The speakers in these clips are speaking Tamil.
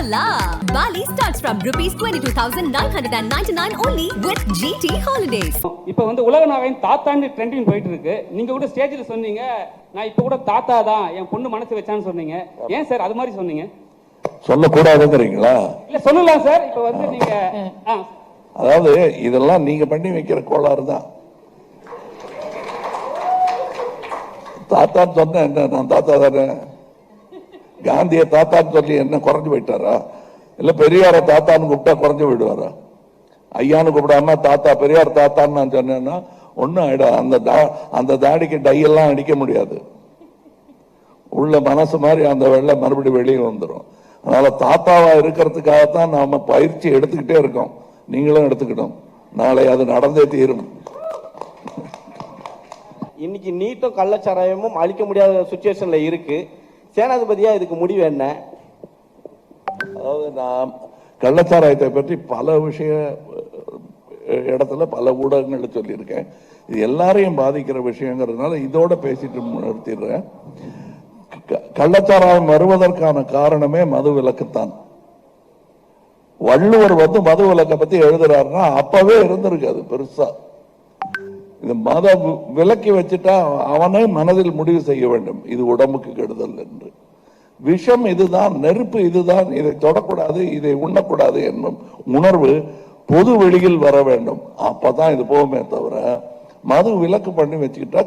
Hola! Bali starts from rupees 22,999 only with GT Holidays. இப்போ வந்து உலக நாவின் தாத்தான்னு ட்ரெண்டிங் போயிட்டு இருக்கு. நீங்க கூட ஸ்டேஜில் சொன்னீங்க, நான் இப்போ கூட தாத்தா தான் என் பொண்ணு மனசு வச்சான்னு சொன்னீங்க. ஏன் சார் அது மாதிரி சொன்னீங்க? சொல்லக்கூடாதுங்கிறீங்களா? இல்ல சொல்லலாம் சார். இப்போ வந்து நீங்க அதாவது இதெல்லாம் நீங்க பண்ணி வைக்கிற கோளாறு தான். தாத்தான்னு சொன்ன என்ன, நான் தாத்தா தானே. காந்திய தாத்தான்னு சொல்லி என்ன குறைஞ்சு போயிட்டாரா? இல்ல பெரியார தாத்தான்னு கூப்பிட்டா குறைஞ்சு போயிடுவாரா? ஐயான்னு கூப்பிடாம தாத்தா பெரியார் தாத்தான்னு நான் சொன்னேன்னா ஒன்னும் ஆயிடும். அந்த தாடிக்கு டையெல்லாம் அடிக்க முடியாது. உள்ள மனசு மாதிரி அந்த வெள்ளை மறுபடியும் வெளியே வந்துடும். அதனால தாத்தாவா இருக்கிறதுக்காகத்தான் நாம பயிற்சி எடுத்துக்கிட்டே இருக்கோம். நீங்களும் எடுத்துக்கிட்டோம். நாளை அது நடந்தே தீரும். இன்னைக்கு நீட்டும் கள்ளச்சாராயமும் அழிக்க முடியாத சுச்சுவேஷன்ல இருக்கு. சேனாதிபதியா இதுக்கு முடிவு என்ன? அதாவது நான் கள்ளச்சாராயத்தை பற்றி பல இடத்துல பல ஊடகங்கள்ல சொல்லியிருக்கேன். இது எல்லாரையும் பாதிக்கிற விஷயங்கிறதுனால இதோட பேசிட்டு நிறுத்திடுறேன். கள்ளச்சாராயம் வருவதற்கான காரணமே மது விலக்குத்தான். வள்ளுவர் வந்து மது விலக்கை பத்தி எழுதுறாருன்னா அப்பவே இருந்திருக்கு. அது பெருசா இந்த மத விலக்கி வச்சுட்டா அவனே மனதில் முடிவு செய்ய வேண்டும், இது உடம்புக்கு கெடுதல் என்று. விஷம் இதுதான், நெருப்பு இதுதான், இதை தொடக்கூடாது, இதை உண்ணக்கூடாது என்னும் உணர்வு பொது வெளியில் வர வேண்டும். அப்பதான் இது போகுமே தவிர மது விலக்கு பண்ணி வச்சுக்கிட்டா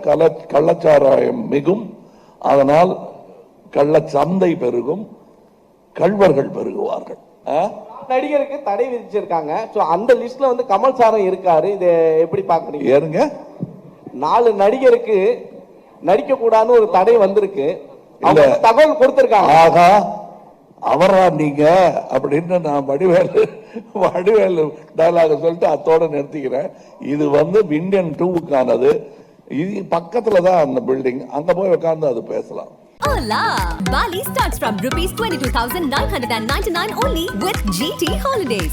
கள்ளச்சாராயம் மிகும். அதனால் கள்ளச்சந்தை பெருகும், கள்வர்கள் பெருகுவார்கள். நடிகருக்கு தடை விதிச்சிருக்காங்க. அந்த லிஸ்ட்ல வந்து கமல் சாரும் இருக்காரு. இதை எப்படி பாக்குறீங்க? ஏறுங்க, 4 நடிகருக்கு நடிக்க கூடாதுன்னு ஒரு தடை வந்திருக்கு. தகவல் கொடுத்திருக்காங்க. ஆகா அவரா நீங்க அப்படின்னு நான் வடிவேலு டயலாக சொல்லிட்டு அத்தோட நிறுத்திக்கிறேன். இது வந்து இந்தியன் 2க்கானது. இது பக்கத்துல தான் அந்த பில்டிங். அங்க போய் உட்கார்ந்து அது பேசலாம். Hola! Bali starts from rupees 22,999 only with GT Holidays.